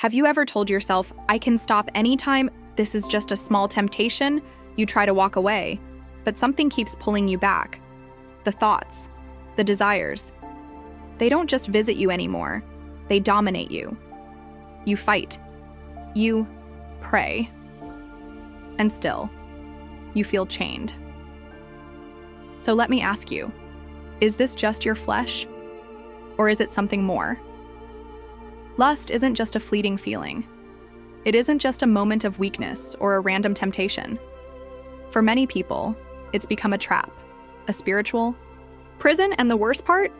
Have you ever told yourself, I can stop anytime, this is just a small temptation? You try to walk away, but something keeps pulling you back. The thoughts, the desires. They don't just visit you anymore, they dominate you. You fight. You pray. And still, you feel chained. So let me ask you, is this just your flesh? Or is it something more? Lust isn't just a fleeting feeling. It isn't just a moment of weakness or a random temptation. For many people, it's become a trap, a spiritual prison, and the worst part?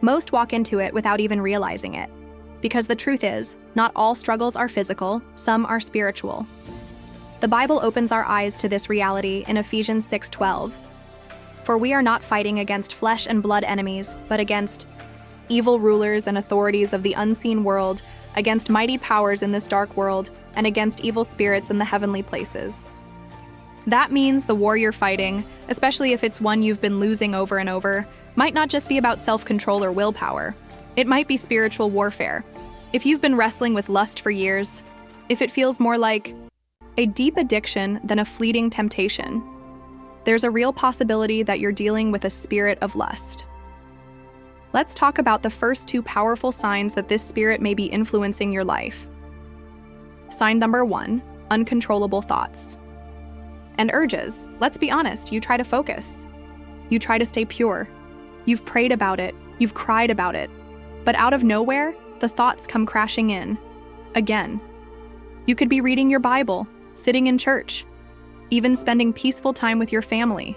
Most walk into it without even realizing it. Because the truth is, not all struggles are physical, some are spiritual. The Bible opens our eyes to this reality in Ephesians 6:12. For we are not fighting against flesh and blood enemies, but against evil rulers and authorities of the unseen world, against mighty powers in this dark world, and against evil spirits in the heavenly places. That means the war you're fighting, especially if it's one you've been losing over and over, might not just be about self-control or willpower. It might be spiritual warfare. If you've been wrestling with lust for years, if it feels more like a deep addiction than a fleeting temptation, there's a real possibility that you're dealing with a spirit of lust. Let's talk about the first two powerful signs that this spirit may be influencing your life. Sign number 1, uncontrollable thoughts and urges. Let's be honest, you try to focus. You try to stay pure. You've prayed about it, you've cried about it, but out of nowhere, the thoughts come crashing in. Again. You could be reading your Bible, sitting in church, even spending peaceful time with your family.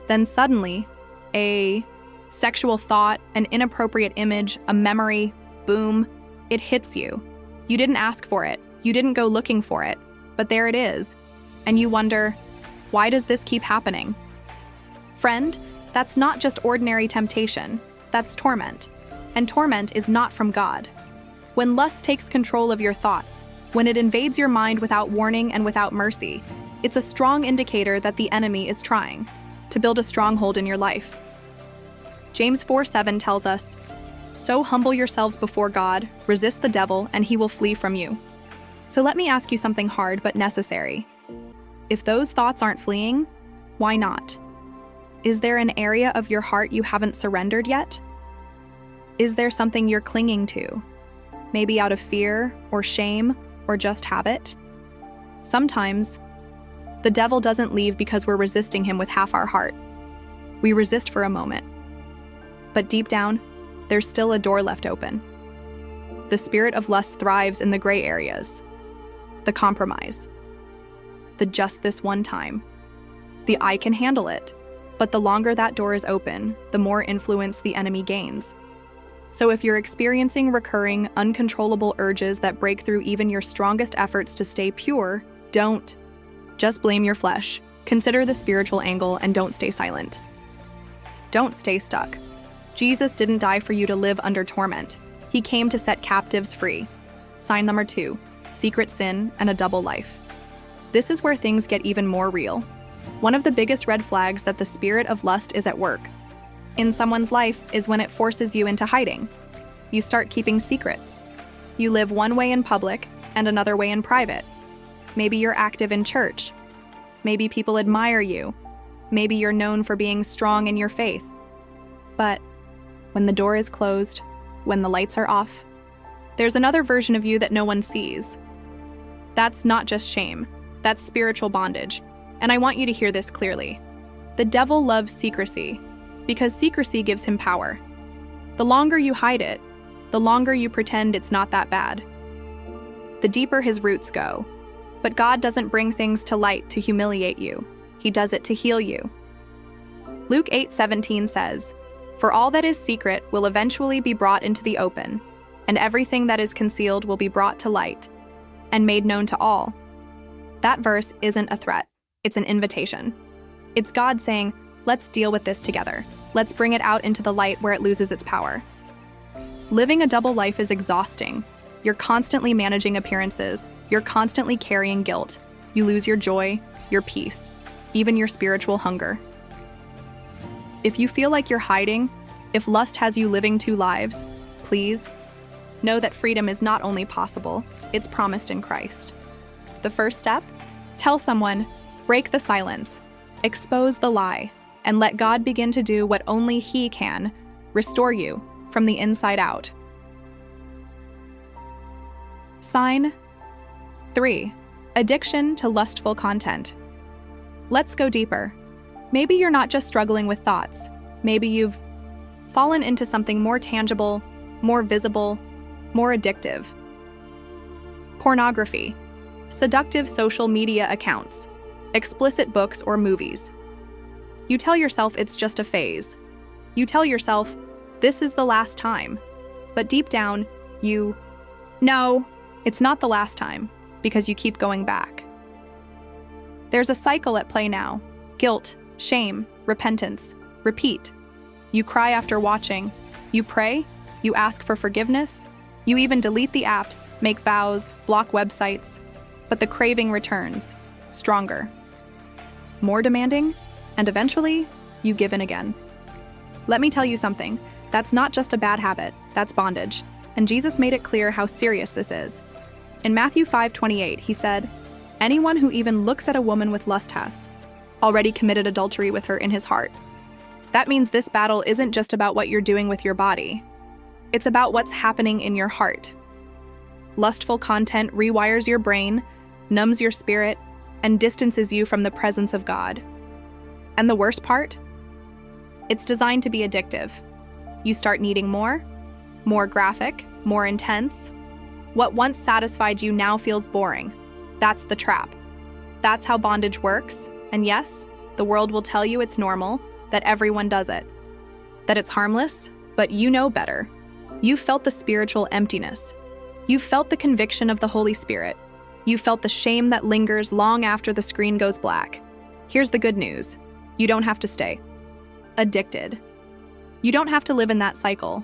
Then suddenly, a sexual thought, an inappropriate image, a memory, boom, it hits you. You didn't ask for it. You didn't go looking for it, but there it is. And you wonder, why does this keep happening? Friend, that's not just ordinary temptation. That's torment. And torment is not from God. When lust takes control of your thoughts, when it invades your mind without warning and without mercy, it's a strong indicator that the enemy is trying to build a stronghold in your life. James 4:7 tells us, "So humble yourselves before God, resist the devil, and he will flee from you." So let me ask you something hard but necessary. If those thoughts aren't fleeing, why not? Is there an area of your heart you haven't surrendered yet? Is there something you're clinging to? Maybe out of fear or shame or just habit? Sometimes, the devil doesn't leave because we're resisting him with half our heart. We resist for a moment. But deep down, there's still a door left open. The spirit of lust thrives in the gray areas. The compromise. The just this one time. The I can handle it. But the longer that door is open, the more influence the enemy gains. So if you're experiencing recurring, uncontrollable urges that break through even your strongest efforts to stay pure, don't just blame your flesh. Consider the spiritual angle and don't stay silent. Don't stay stuck. Jesus didn't die for you to live under torment. He came to set captives free. Sign number 2, secret sin and a double life. This is where things get even more real. One of the biggest red flags that the spirit of lust is at work in someone's life is when it forces you into hiding. You start keeping secrets. You live one way in public and another way in private. Maybe you're active in church. Maybe people admire you. Maybe you're known for being strong in your faith. But when the door is closed, when the lights are off, there's another version of you that no one sees. That's not just shame. That's spiritual bondage. And I want you to hear this clearly. The devil loves secrecy because secrecy gives him power. The longer you hide it, the longer you pretend it's not that bad. The deeper his roots go. But God doesn't bring things to light to humiliate you. He does it to heal you. Luke 8:17 says, "For all that is secret will eventually be brought into the open, and everything that is concealed will be brought to light and made known to all." That verse isn't a threat. It's an invitation. It's God saying, let's deal with this together. Let's bring it out into the light where it loses its power. Living a double life is exhausting. You're constantly managing appearances. You're constantly carrying guilt. You lose your joy, your peace, even your spiritual hunger. If you feel like you're hiding, if lust has you living two lives, please know that freedom is not only possible, it's promised in Christ. The first step? Tell someone, break the silence, expose the lie, and let God begin to do what only He can, restore you from the inside out. Sign 3. Addiction to lustful content. Let's go deeper. Maybe you're not just struggling with thoughts. Maybe you've fallen into something more tangible, more visible, more addictive. Pornography, seductive social media accounts, explicit books or movies. You tell yourself it's just a phase. You tell yourself, this is the last time. But deep down, no, it's not the last time, because you keep going back. There's a cycle at play now. Guilt, shame, repentance, repeat. You cry after watching. You pray. You ask for forgiveness. You even delete the apps, make vows, block websites. But the craving returns, stronger, more demanding, and eventually, you give in again. Let me tell you something. That's not just a bad habit, that's bondage. And Jesus made it clear how serious this is. In Matthew 5:28, he said, "Anyone who even looks at a woman with lust has already committed adultery with her in his heart." That means this battle isn't just about what you're doing with your body. It's about what's happening in your heart. Lustful content rewires your brain, numbs your spirit, and distances you from the presence of God. And the worst part? It's designed to be addictive. You start needing more graphic, more intense. What once satisfied you now feels boring. That's the trap. That's how bondage works. And yes, the world will tell you it's normal, that everyone does it, that it's harmless, but you know better. You felt the spiritual emptiness. You felt the conviction of the Holy Spirit. You felt the shame that lingers long after the screen goes black. Here's the good news. You don't have to stay addicted. You don't have to live in that cycle.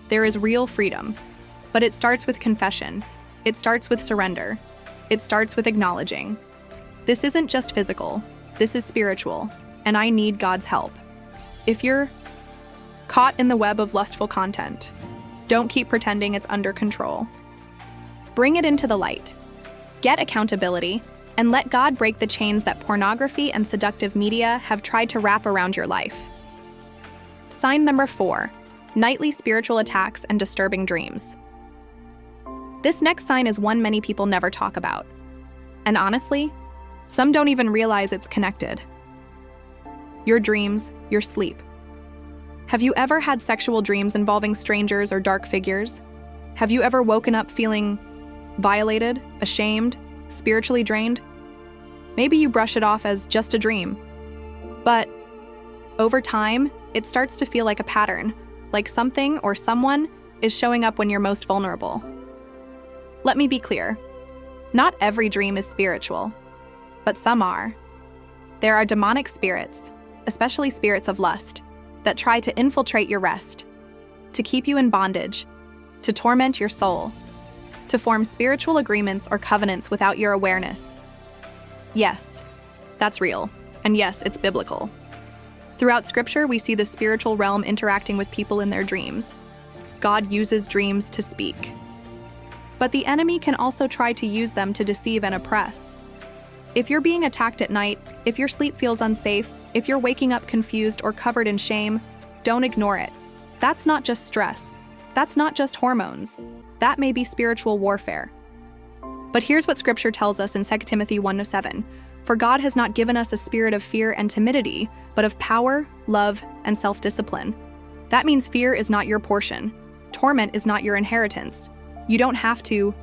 There is real freedom. But it starts with confession. It starts with surrender. It starts with acknowledging. This isn't just physical. This is spiritual. And I need God's help. If you're caught in the web of lustful content, don't keep pretending it's under control. Bring it into the light. Get accountability, and let God break the chains that pornography and seductive media have tried to wrap around your life. Sign number 4, nightly spiritual attacks and disturbing dreams. This next sign is one many people never talk about. And honestly, some don't even realize it's connected. Your dreams, your sleep. Have you ever had sexual dreams involving strangers or dark figures? Have you ever woken up feeling violated, ashamed, spiritually drained? Maybe you brush it off as just a dream. But over time, it starts to feel like a pattern, like something or someone is showing up when you're most vulnerable. Let me be clear. Not every dream is spiritual, but some are. There are demonic spirits, especially spirits of lust, that try to infiltrate your rest, to keep you in bondage, to torment your soul, to form spiritual agreements or covenants without your awareness. Yes, that's real, and yes, it's biblical. Throughout Scripture, we see the spiritual realm interacting with people in their dreams. God uses dreams to speak. But the enemy can also try to use them to deceive and oppress. If you're being attacked at night, if your sleep feels unsafe, if you're waking up confused or covered in shame, don't ignore it. That's not just stress. That's not just hormones. That may be spiritual warfare. But here's what Scripture tells us in 2 Timothy 1:7. For God has not given us a spirit of fear and timidity, but of power, love, and self-discipline. That means fear is not your portion. Torment is not your inheritance. You don't have to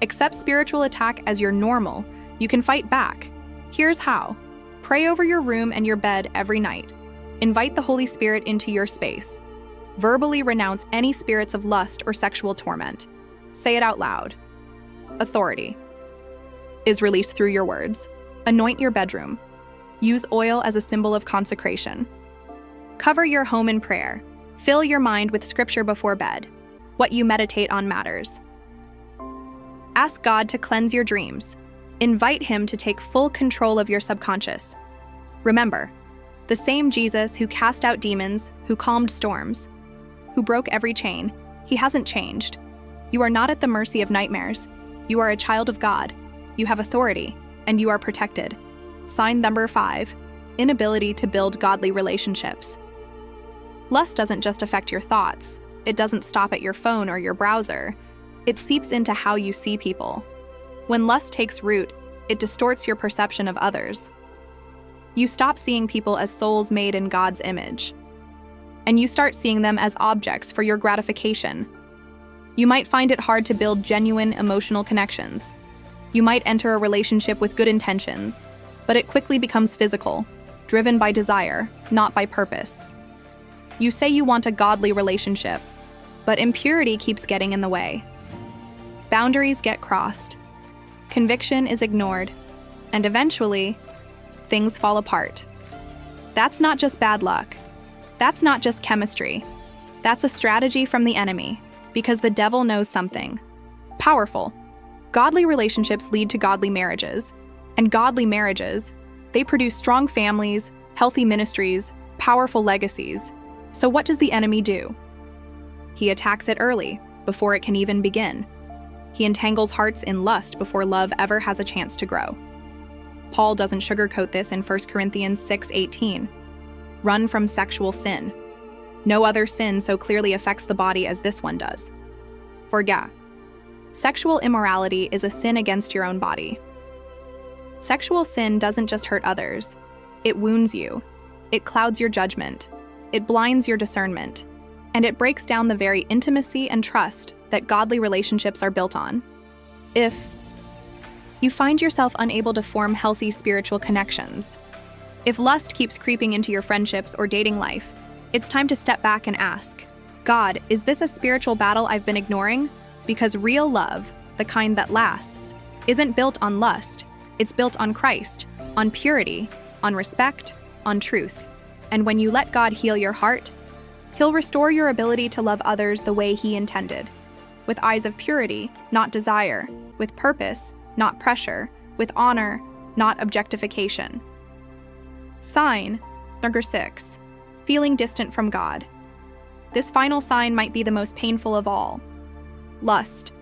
accept spiritual attack as your normal. You can fight back. Here's how. Pray over your room and your bed every night. Invite the Holy Spirit into your space. Verbally renounce any spirits of lust or sexual torment. Say it out loud. Authority is released through your words. Anoint your bedroom. Use oil as a symbol of consecration. Cover your home in prayer. Fill your mind with Scripture before bed. What you meditate on matters. Ask God to cleanse your dreams. Invite Him to take full control of your subconscious. Remember, the same Jesus who cast out demons, who calmed storms, who broke every chain, He hasn't changed. You are not at the mercy of nightmares. You are a child of God. You have authority, and you are protected. Sign number 5, inability to build godly relationships. Lust doesn't just affect your thoughts. It doesn't stop at your phone or your browser. It seeps into how you see people. When lust takes root, it distorts your perception of others. You stop seeing people as souls made in God's image, and you start seeing them as objects for your gratification. You might find it hard to build genuine emotional connections. You might enter a relationship with good intentions, but it quickly becomes physical, driven by desire, not by purpose. You say you want a godly relationship, but impurity keeps getting in the way. Boundaries get crossed. Conviction is ignored, and eventually, things fall apart. That's not just bad luck. That's not just chemistry. That's a strategy from the enemy, because the devil knows something powerful. Godly relationships lead to godly marriages, and godly marriages, they produce strong families, healthy ministries, powerful legacies. So what does the enemy do? He attacks it early, before it can even begin. He entangles hearts in lust before love ever has a chance to grow. Paul doesn't sugarcoat this in 1 Corinthians 6:18. Run from sexual sin. No other sin so clearly affects the body as this one does. For yeah, sexual immorality is a sin against your own body. Sexual sin doesn't just hurt others. It wounds you. It clouds your judgment. It blinds your discernment. And it breaks down the very intimacy and trust that godly relationships are built on. If you find yourself unable to form healthy spiritual connections, if lust keeps creeping into your friendships or dating life, it's time to step back and ask, God, is this a spiritual battle I've been ignoring? Because real love, the kind that lasts, isn't built on lust. It's built on Christ, on purity, on respect, on truth. And when you let God heal your heart, He'll restore your ability to love others the way He intended. With eyes of purity, not desire. With purpose, not pressure. With honor, not objectification. Sign number 6, feeling distant from God. This final sign might be the most painful of all. Lust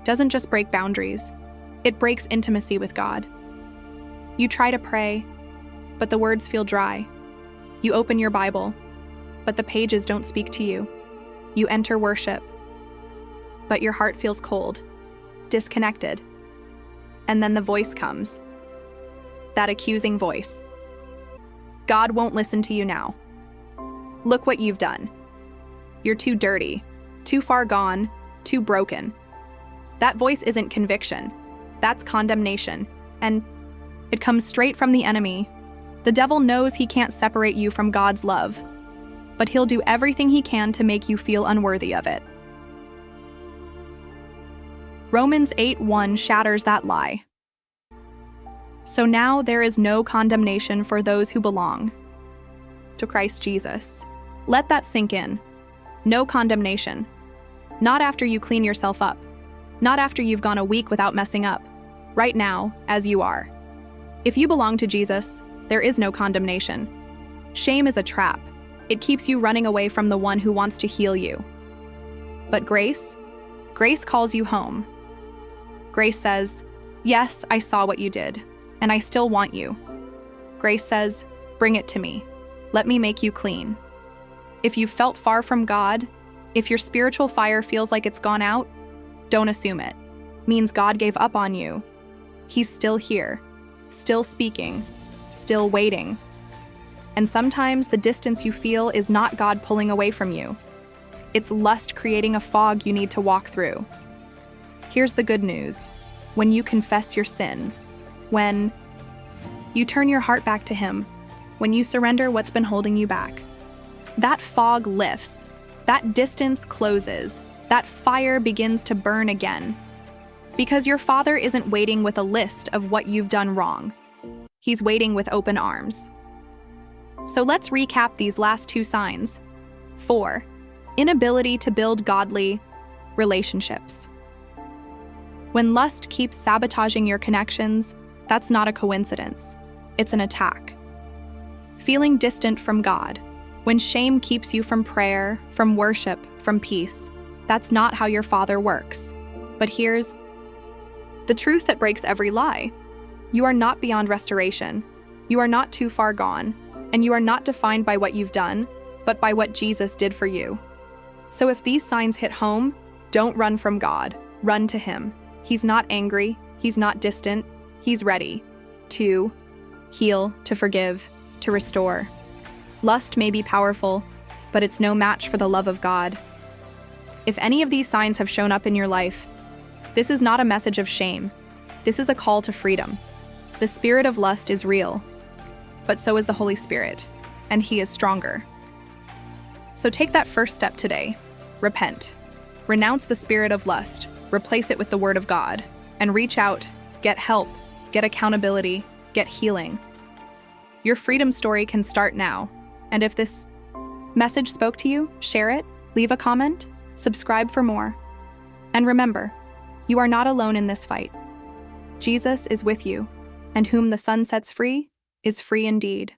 doesn't just break boundaries, it breaks intimacy with God. You try to pray, but the words feel dry. You open your Bible, but the pages don't speak to you. You enter worship, but your heart feels cold, disconnected. And then the voice comes, that accusing voice. God won't listen to you now. Look what you've done. You're too dirty, too far gone, too broken. That voice isn't conviction. That's condemnation. And it comes straight from the enemy. The devil knows he can't separate you from God's love, but he'll do everything he can to make you feel unworthy of it. Romans 8:1 shatters that lie. So now there is no condemnation for those who belong to Christ Jesus. Let that sink in. No condemnation. Not after you clean yourself up. Not after you've gone a week without messing up. Right now, as you are. If you belong to Jesus, there is no condemnation. Shame is a trap. It keeps you running away from the one who wants to heal you. But grace calls you home. Grace says, yes, I saw what you did, and I still want you. Grace says, bring it to me. Let me make you clean. If you've felt far from God, if your spiritual fire feels like it's gone out, don't assume it. Means God gave up on you. He's still here, still speaking, still waiting. And sometimes the distance you feel is not God pulling away from you. It's lust creating a fog you need to walk through. Here's the good news. When you confess your sin, when you turn your heart back to Him, when you surrender what's been holding you back, that fog lifts, that distance closes, that fire begins to burn again. Because your Father isn't waiting with a list of what you've done wrong. He's waiting with open arms. So let's recap these last 2 signs. 4, inability to build godly relationships. When lust keeps sabotaging your connections, that's not a coincidence. It's an attack. Feeling distant from God. When shame keeps you from prayer, from worship, from peace. That's not how your Father works. But here's the truth that breaks every lie. You are not beyond restoration. You are not too far gone. And you are not defined by what you've done, but by what Jesus did for you. So if these signs hit home, don't run from God. Run to Him. He's not angry. He's not distant. He's ready to heal, to forgive, to restore. Lust may be powerful, but it's no match for the love of God. If any of these signs have shown up in your life, this is not a message of shame. This is a call to freedom. The spirit of lust is real, but so is the Holy Spirit, and He is stronger. So take that first step today. Repent. Renounce the spirit of lust. Replace it with the Word of God. And reach out. Get help. Get accountability. Get healing. Your freedom story can start now. And if this message spoke to you, share it, leave a comment, subscribe for more. And remember, you are not alone in this fight. Jesus is with you, and whom the Son sets free is free indeed.